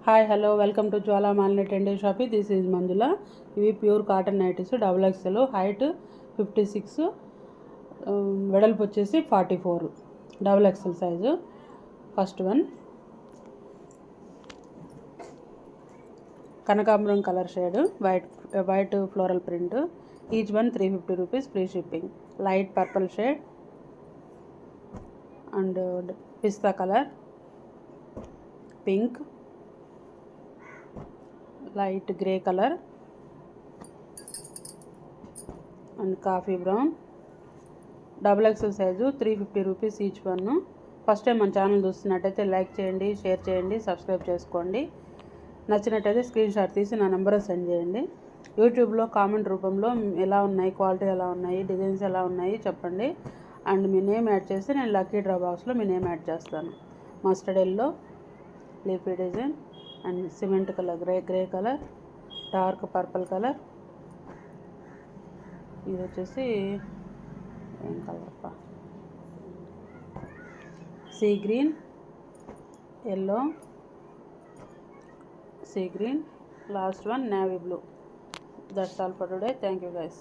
Hi hello welcome to Jwala Malini trendy shoppy. This is Manjula. ఇవి pure cotton nighties, double XL, height 56, వెడల్పు వచ్చేసి 44, double XL size. First one కనకాంబరం colour shade, white floral print. Each one 350 rupees, free shipping. Light purple shade and పిస్తా colour, pink, light grey colour and coffee brown. Double XL size, 350 rupees each one. First time మన channel చూస్తున్నట్టయితే like చేయండి, share చేయండి, subscribe చేసుకోండి. నచ్చినట్టయితే screen shot తీసి నా number send చేయండి. యూట్యూబ్లో కామెంట్ రూపంలో ఎలా ఉన్నాయి, క్వాలిటీ ఎలా ఉన్నాయి, డిజైన్స్ ఎలా ఉన్నాయి చెప్పండి. అండ్ మీ నేమ్ యాడ్ చేస్తే నేను లక్కీ డ్రా బాక్స్లో మీ నేమ్ యాడ్ చేస్తాను. Mustard yellow, leafy design and cement colour, grey colour, dark purple colour. ఇది వచ్చేసి ఏం colour, sea green, yellow, sea green. Last one navy blue. That's all for today. Thank you guys.